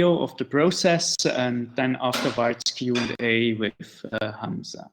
of the process, and then afterwards Q&A with Hamza.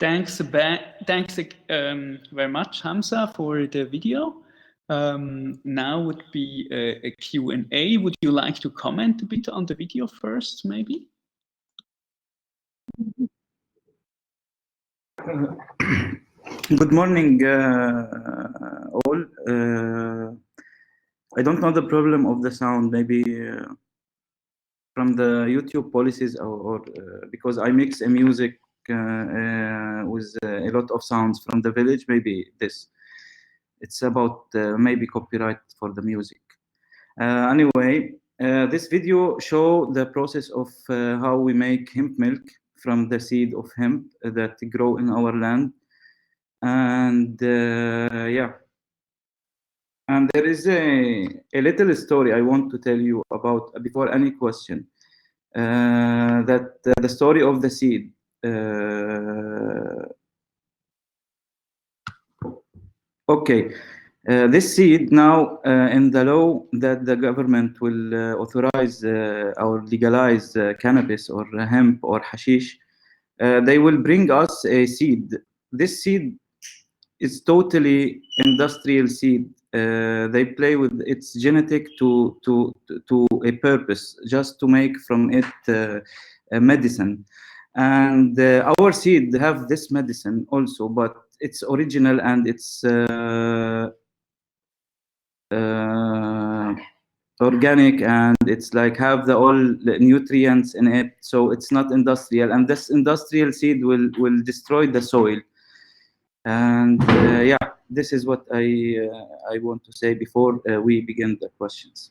Thanks very much, Hamza, for the video. Now would be a Q&A. Would you like to comment a bit on the video first, maybe? Good morning, all. I don't know the problem of the sound, maybe from the YouTube policies or because I mix a music with a lot of sounds from the village, maybe this. It's about maybe copyright for the music. Anyway, this video show the process of how we make hemp milk from the seed of hemp that grow in our land. And yeah, and there is a little story I want to tell you about before any question. That the story of the seed. Okay, this seed now in the law that the government will authorize or legalize cannabis or hemp or hashish, they will bring us a seed. This seed is totally industrial seed. They play with its genetic to a purpose, just to make from it a medicine. And our seed have this medicine also, but it's original and it's organic, and it's like have the all nutrients in it, so it's not industrial. And this industrial seed will destroy the soil. And yeah, this is what I want to say before we begin the questions.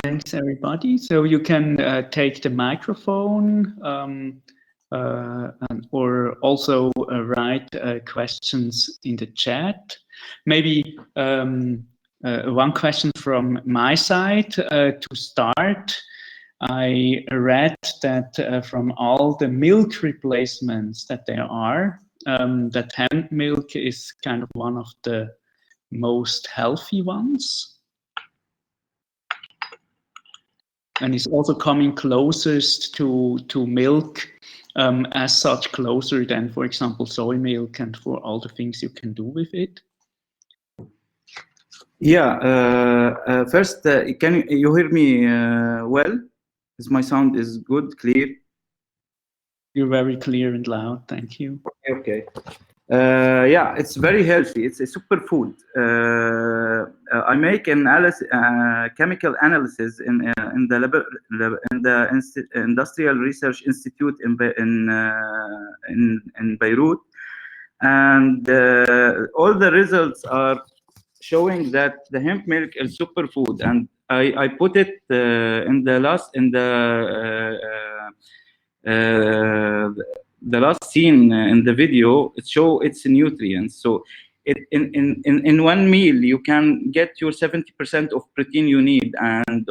Thanks, everybody. So you can take the microphone or also write questions in the chat. Maybe one question from my side to start. I read that from all the milk replacements that there are, that hemp milk is kind of one of the most healthy ones. And it's also coming closest to milk as such, closer than, for example, soy milk, and for all the things you can do with it. Yeah, first, can you hear me well? Is my sound is good, clear? You're very clear and loud, thank you. Okay. Yeah, it's very healthy. It's a superfood. I make an chemical analysis in the Industrial Research Institute in Beirut, and all the results are showing that the hemp milk is superfood. And I put it in the last scene in the video. It show its nutrients. So in one meal you can get your 70% of protein you need, and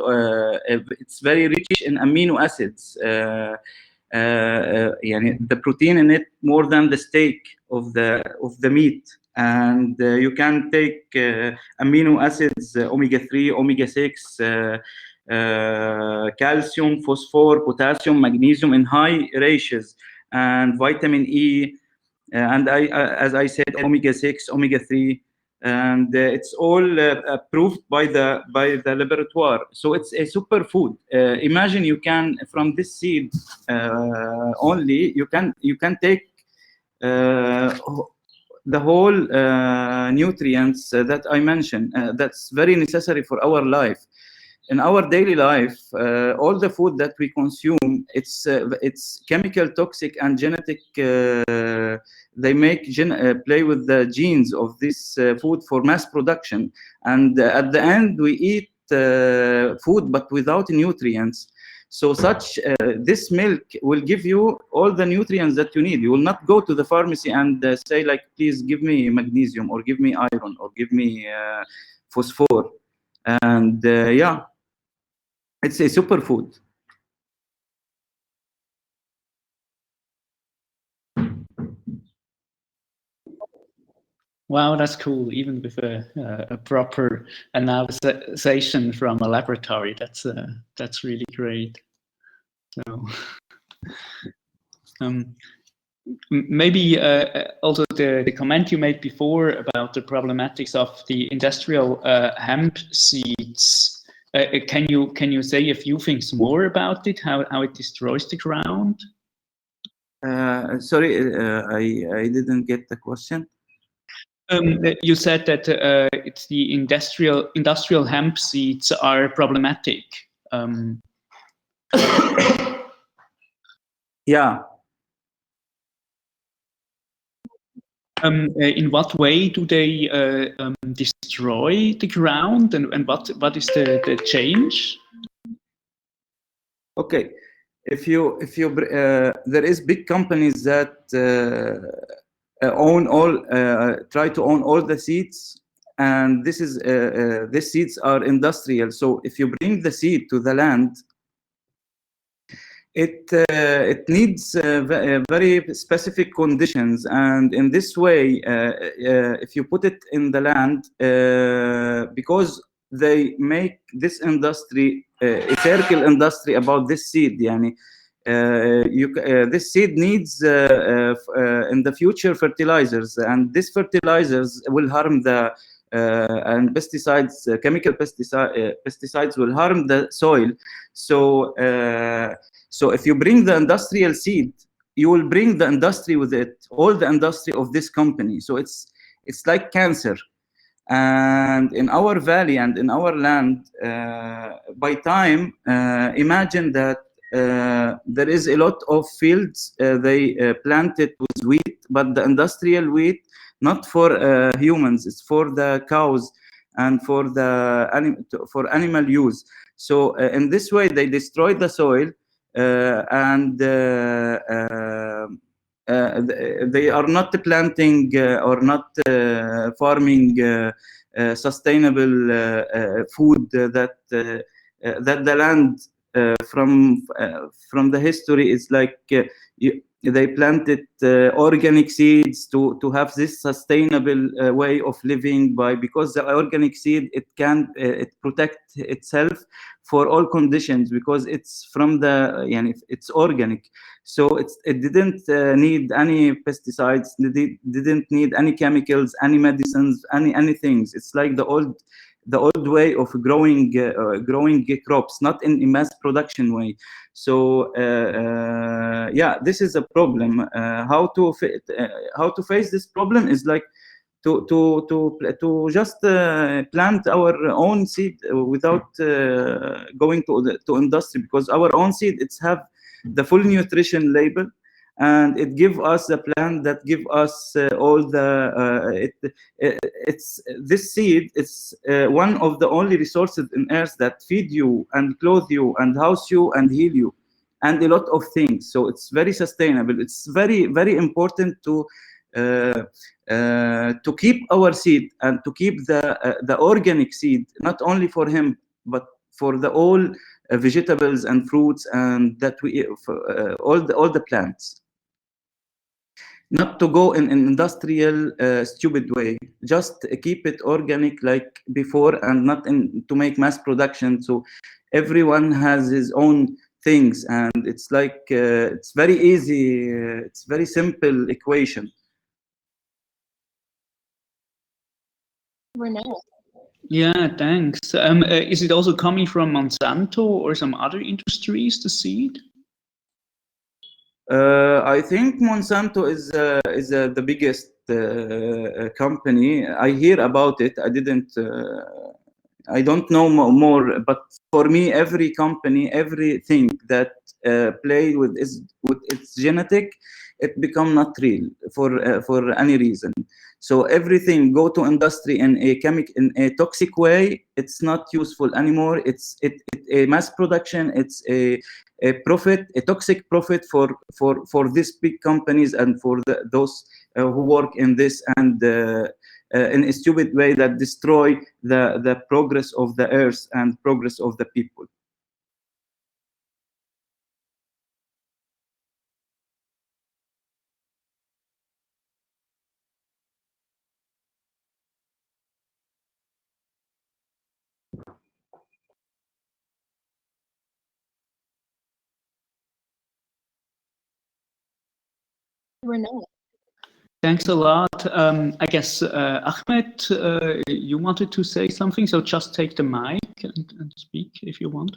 it's very rich in amino acids. The protein in it more than the steak of the meat. And you can take amino acids, omega-3, omega-6, calcium, phosphor, potassium, magnesium in high ratios, and vitamin E, and as I said, omega-6, omega-3, and it's all approved by the laboratory. So it's a superfood. Imagine you can, from this seed only, you can take the whole nutrients that I mentioned. That's very necessary for our life. In our daily life, all the food that we consume, it's chemical, toxic, and genetic. They make play with the genes of this food for mass production, and at the end we eat food but without nutrients. So this milk will give you all the nutrients that you need. You will not go to the pharmacy and say like, please give me magnesium, or give me iron, or give me phosphor. And yeah, it's a superfood. Wow, that's cool. Even with a proper analysis from a laboratory, that's really great. So, maybe also the comment you made before about the problematics of the industrial hemp seeds. Can you say a few things more about it? How it destroys the ground? Sorry, I didn't get the question. You said that it's the industrial hemp seeds are problematic. Yeah. In what way do they destroy the ground, and what is the change? Okay, if you there is big companies that try to own all the seeds, and these seeds are industrial. So if you bring the seed to the land, it needs very specific conditions, and in this way, if you put it in the land, because they make this industry a circle industry about this seed. Yani, this seed needs in the future fertilizers, and these fertilizers will harm the and pesticides, chemical pesticides will harm the soil. So so if you bring the industrial seed, you will bring the industry with it, all the industry of this company. So it's like cancer. And in our valley and in our land, by time, imagine that there is a lot of fields they planted with wheat, but the industrial wheat, not for humans, it's for the cows and for for animal use. So in this way, they destroy the soil, and they are not planting or not farming sustainable food that the land from the history is like they planted organic seeds to have this sustainable way of living, because the organic seed, it can it protect itself for all conditions, because it's from it's organic. So it didn't need any pesticides, it didn't need any chemicals, any medicines, anything. It's like the old way of growing crops, not in a mass production way. So yeah, this is a problem. How to face this problem is like to just plant our own seed without going to industry, because our own seed, it's have the full nutrition label, and it give us a plant that give us all the it's this seed. It's one of the only resources in earth that feed you and clothe you and house you and heal you and a lot of things. So it's very sustainable. It's very, very important to keep our seed and to keep the organic seed, not only for him but for the all vegetables and fruits, and that we all the plants. Not to go in an industrial stupid way, just keep it organic like before, and not to make mass production. So everyone has his own things, and it's like it's very easy, it's very simple equation. Yeah, thanks. Is it also coming from Monsanto or some other industries, the seed? I think Monsanto is the biggest company. I hear about it. I don't know more, but for me, every company, everything that play with its genetic, it become not real for any reason. So everything go to industry in a toxic way. It's not useful anymore. It's a mass production. It's a profit, a toxic profit for these big companies and for those who work in this, and in a stupid way that destroy the progress of the earth and progress of the people. Thanks a lot. I guess, Ahmed, you wanted to say something, so just take the mic and speak if you want.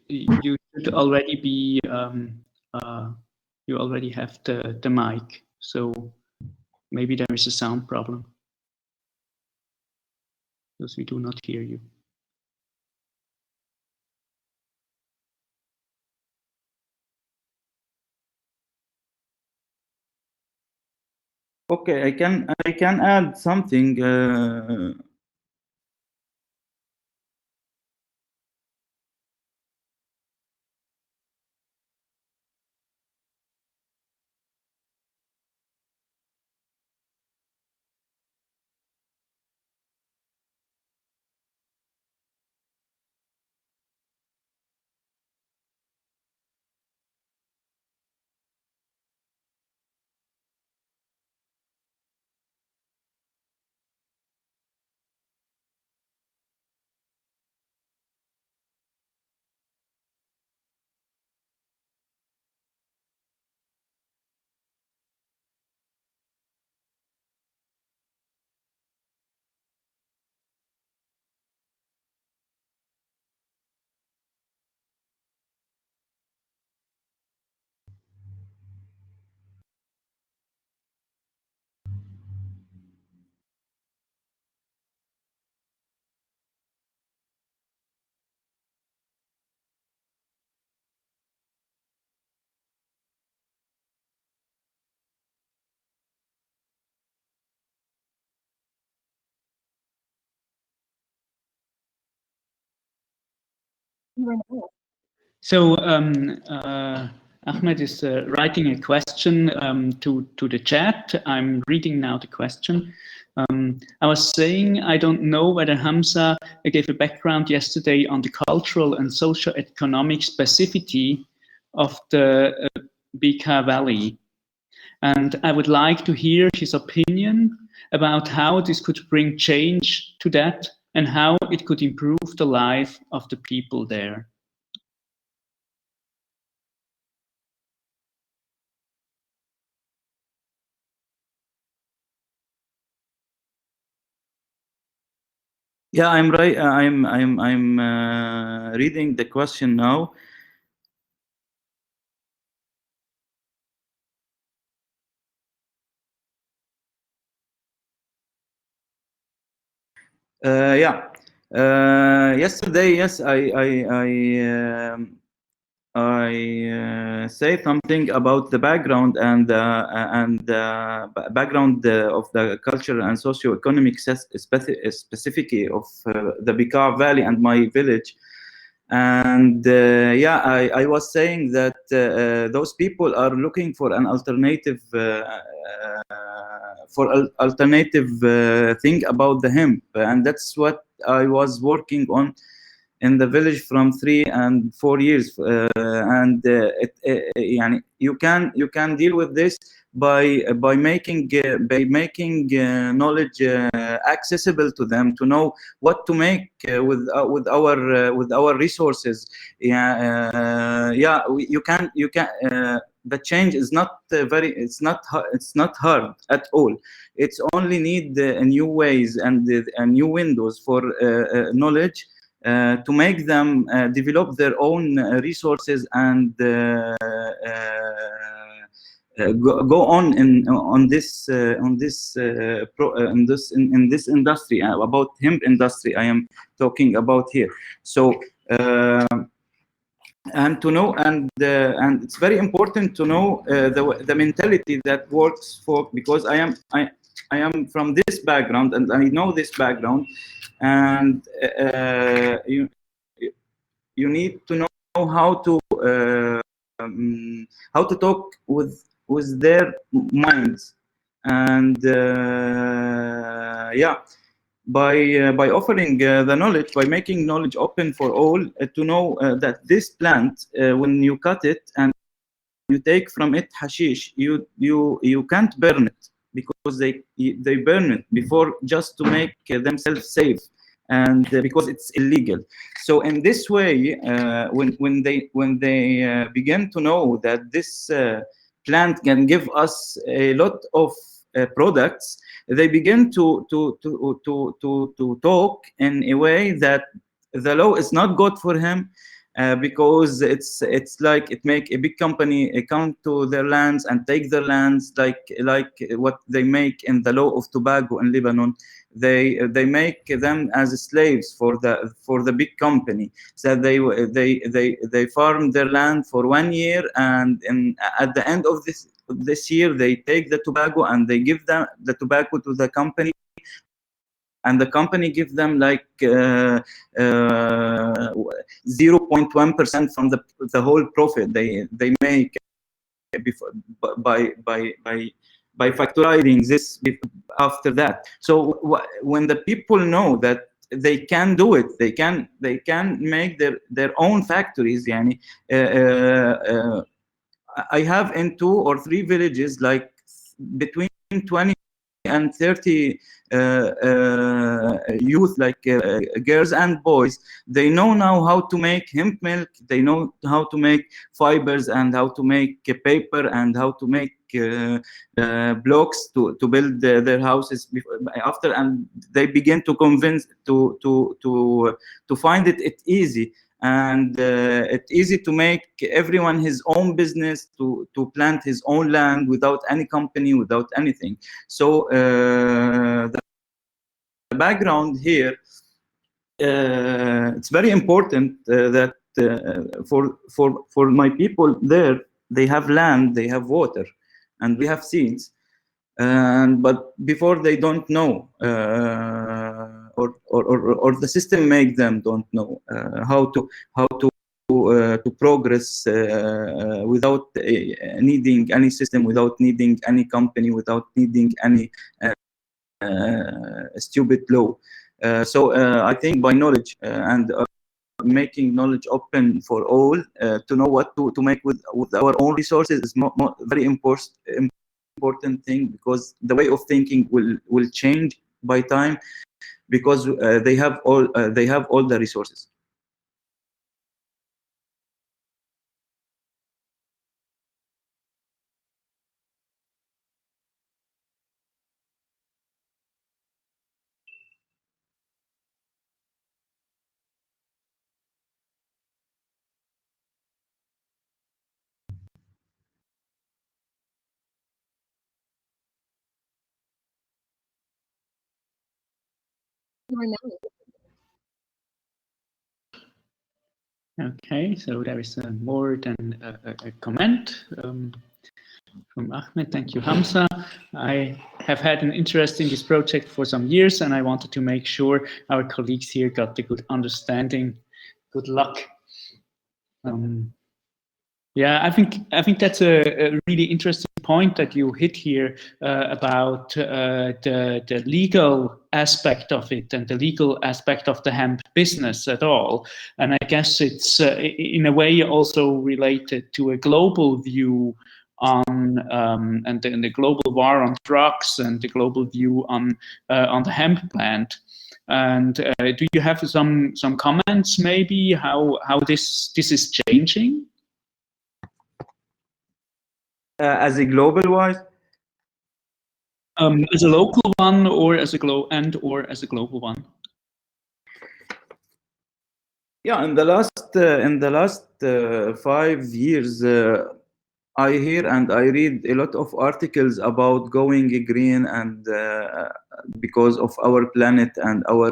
You should already be, you already have the mic, so maybe there is a sound problem because we do not hear you. Okay, I can add something. So Ahmed is writing a question to the chat. I'm reading now the question. I was saying I don't know whether Hamza gave a background yesterday on the cultural and socio-economic specificity of the Bika Valley. And I would like to hear his opinion about how this could bring change to that and how it could improve the life of the people there. Yeah, I'm right. I'm reading the question now. Yeah. Yesterday, yes, I say something about the background and background of the culture and socio-economic specificity of the Bika Valley and my village. And yeah, I was saying that those people are looking for an alternative thing about the hemp, and that's what I was working on in the village from 3 and 4 years. You can deal with this by making knowledge accessible to them, to know what to make with our resources. You can the change is not it's not hard at all. It's only need new ways and new windows for knowledge to make them develop their own resources and go on in this industry, about hemp industry I am talking about here. So and to know, and it's very important to know the mentality that works for, because I am from this background and I know this background, and you need to know how to talk with their minds And yeah, by offering the knowledge, by making knowledge open for all to know that this plant, when you cut it and you take from it hashish, you can't burn it, because they burn it before, just to make themselves safe, and because it's illegal. So in this way, when they begin to know that this plant can give us a lot of products, they begin to talk in a way that the law is not good for him, because it's like it make a big company come to their lands and take their lands, like what they make in the law of tobacco in Lebanon. They make them as slaves for the big company. So they farm their land for 1 year, and at the end of this year, they take the tobacco and they give them the tobacco to the company, and the company gives them like 0.1% from the whole profit they make before, by factorizing this after that. So when the people know that they can do it, they can make their own factories. Yani, I have in 2 or 3 villages, like between 20 and 30 youth, like girls and boys. They know now how to make hemp milk, they know how to make fibers, and how to make paper, and how to make blocks to build their houses after, and they begin to convince to find it easy. And it's easy to make everyone his own business, to plant his own land without any company, without anything. So the background here, it's very important that for my people there, they have land, they have water, and we have seeds. But before, they don't know, or the system make them don't know how to progress without needing any system, without needing any company, without needing any stupid law. So I think by knowledge and making knowledge open for all to know what to make with our own resources is very important thing, because the way of thinking will change by time, because they have all the resources. Okay, so there is more than a comment from Ahmed. Thank you, Hamza. I have had an interest in this project for some years, and I wanted to make sure our colleagues here got the good understanding. Good luck. Yeah, I think that's a really interesting point that you hit here about the legal aspect of it, and the legal aspect of the hemp business at all. And I guess it's in a way also related to a global view on and the global war on drugs, and the global view on the hemp plant. And do you have some comments maybe how this is changing? As a global wise, as a local one, or as a global one? Yeah, in the last 5 years, I hear and I read a lot of articles about going green, and because of our planet and our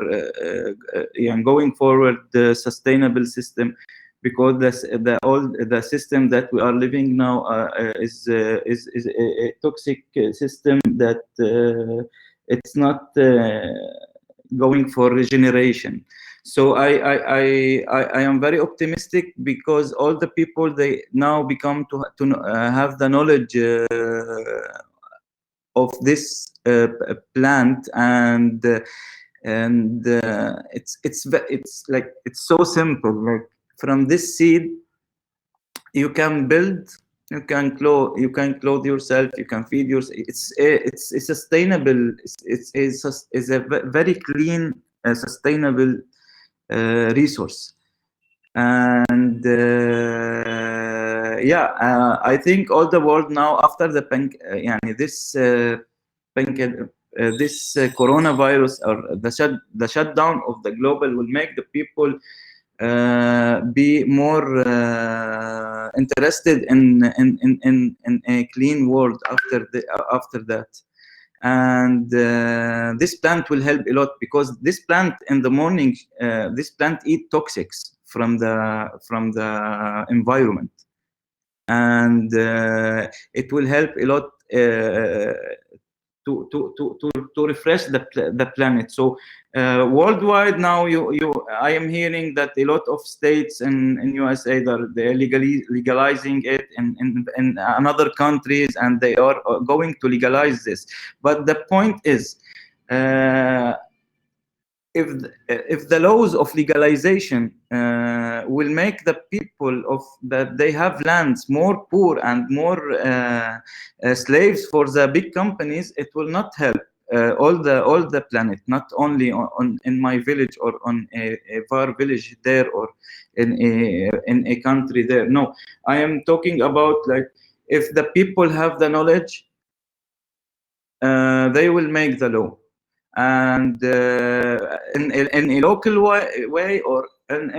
going forward the sustainable system, because the system that we are living now is a toxic system that it's not going for regeneration. So I am very optimistic, because all the people, they now become to have the knowledge of this plant, and it's so simple. Like from this seed, you can build, you can clothe yourself, you can feed yourself. It's sustainable. It's a very clean, sustainable resource. And I think all the world now, after the this coronavirus, or the shutdown of the global, will make the people be more interested in a clean world after that. And this plant will help a lot, because this plant in the morning, this plant eat toxics from the environment, and it will help a lot to refresh the planet. So worldwide now, I am hearing that a lot of states in USA, they're legalizing it, in other countries, and they are going to legalize this. But the point is, if the laws of legalization will make the people that they have lands more poor and more slaves for the big companies, it will not help all the planet, not only in my village, or on a far village there, or in a country there. No, I am talking about, like, if the people have the knowledge, they will make the law. And in a local way, or in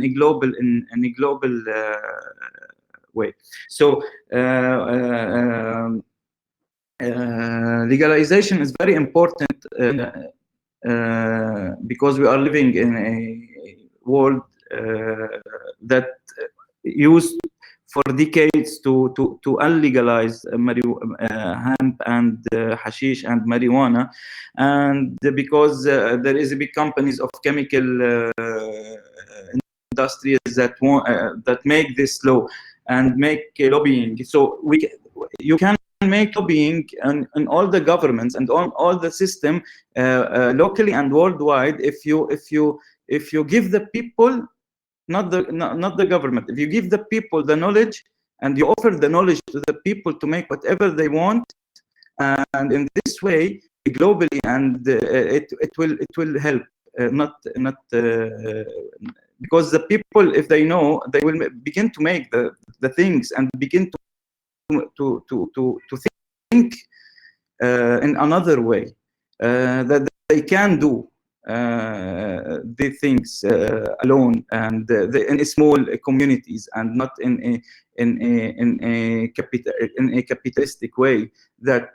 a global way. So legalization is very important, because we are living in a world that used for decades to unlegalize hemp and hashish and marijuana, and because there is a big companies of chemical industries that make this law and make lobbying. So you can make lobbying in all the governments and on all the system, locally and worldwide, if you give the people, not the government. If you give the people the knowledge, and you offer the knowledge to the people to make whatever they want, and in this way, globally, and it will help. Because the people, if they know, they will begin to make the things, and begin to think in another way, that they can do the things alone, and in small communities, and not in a capitalistic way, that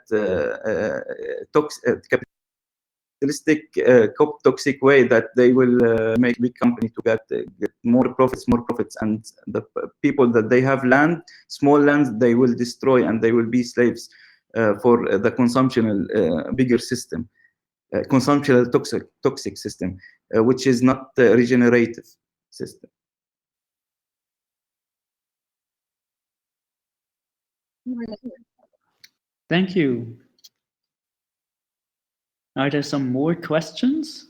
capitalistic toxic way, that they will make big company to get more profits, and the people that they have land, small lands, they will destroy, and they will be slaves for the consumptional bigger system. Consumptional toxic system, which is not a regenerative system. Thank you. Are there some more questions?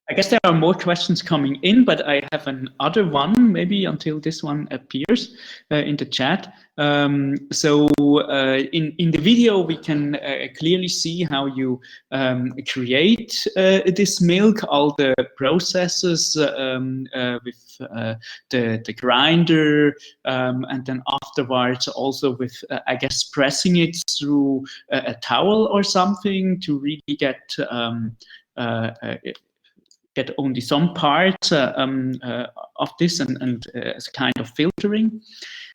I guess there are more questions coming in, but I have another one, maybe until this one appears in the chat. So in the video, we can clearly see how you create this milk, all the processes with the grinder, and then afterwards also with, I guess, pressing it through a towel or something to really get get only some parts of this and as a kind of filtering?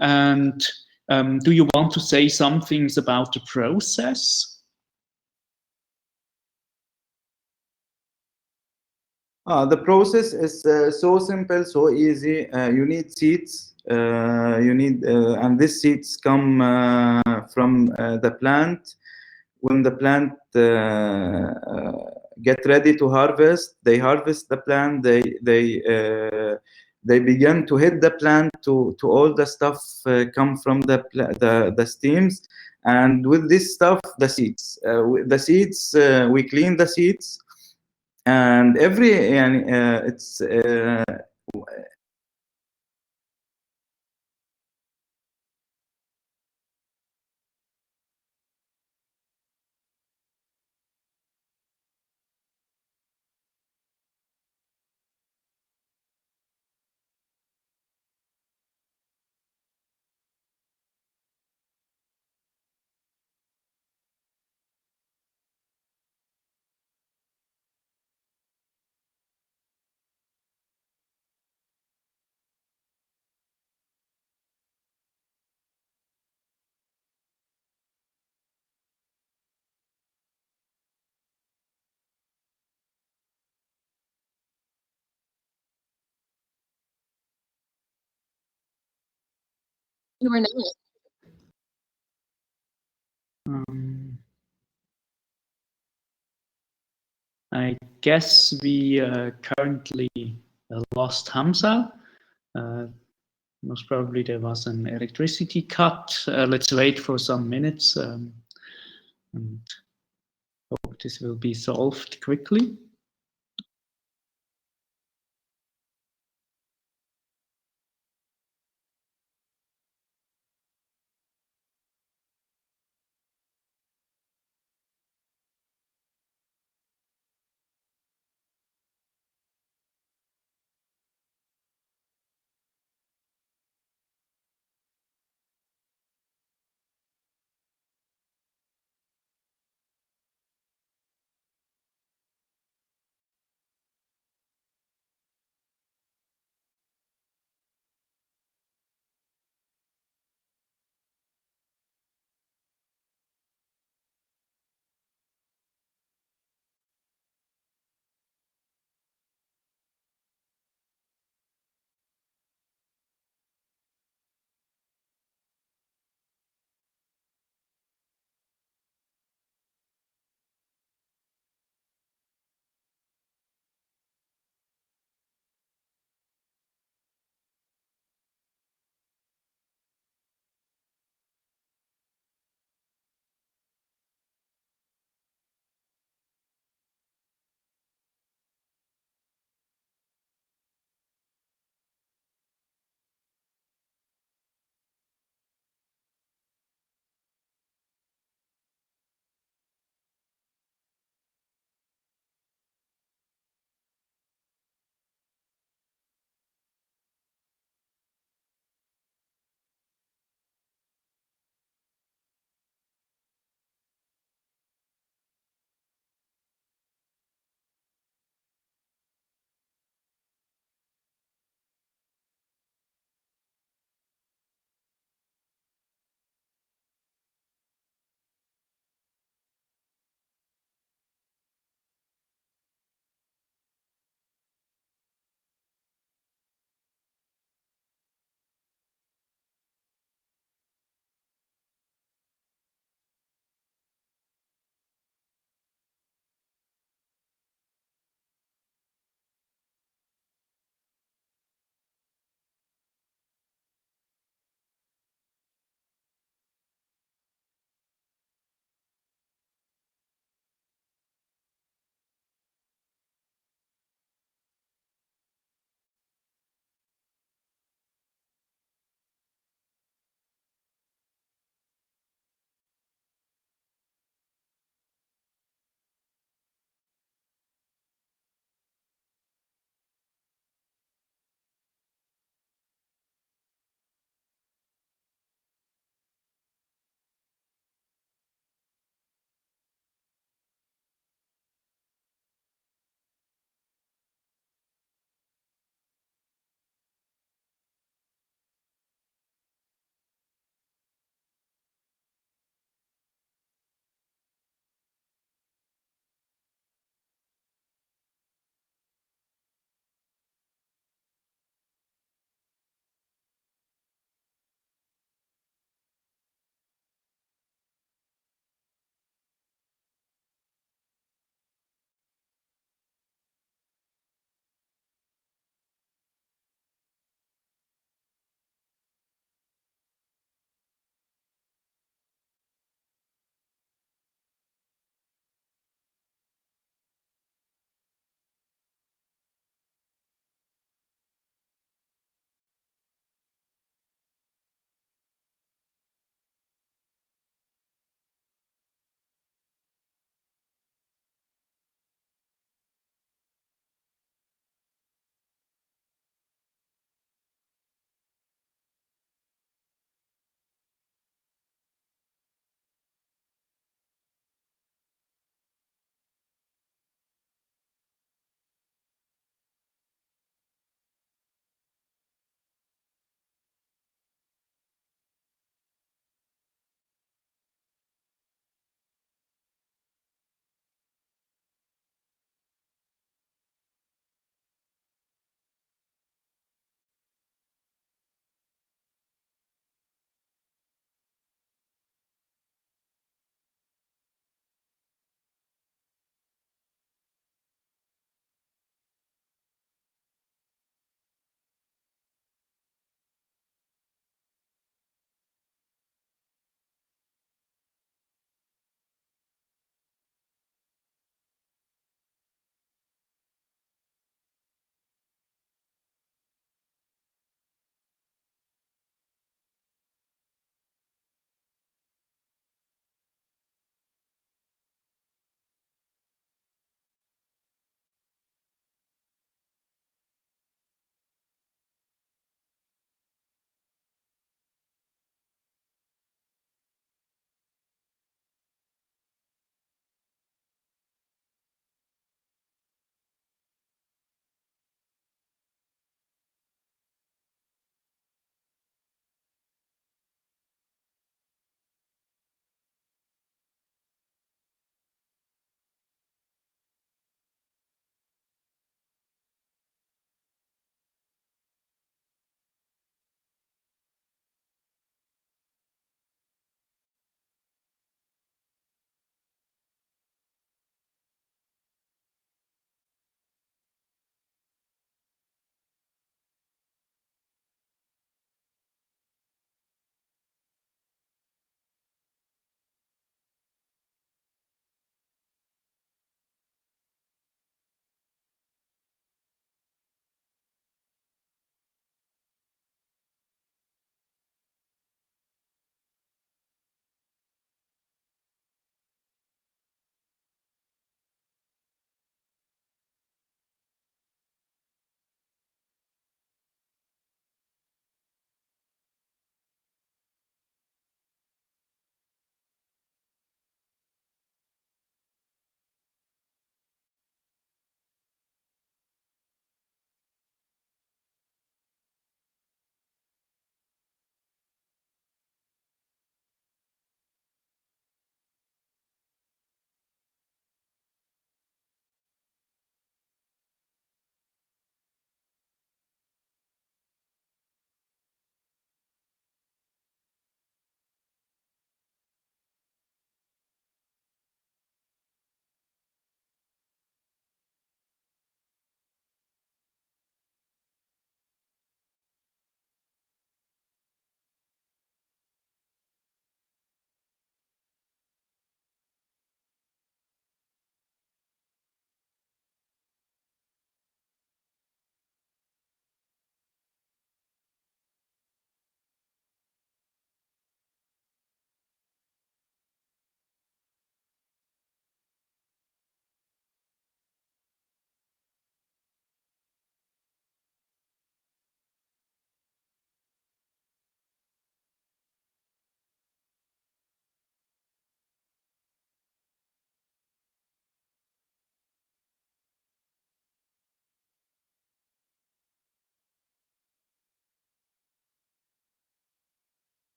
And do you want to say some things about the process? The process is so simple, so easy. You need seeds. And these seeds come from the plant. When the plant get ready to harvest, they harvest the plant. They begin to hit the plant to all the stuff come from the steams, and with this stuff, the seeds. We clean the seeds, and it's You were not. I guess we currently lost Hamza. Most probably there was an electricity cut. Let's wait for some minutes and hope this will be solved quickly.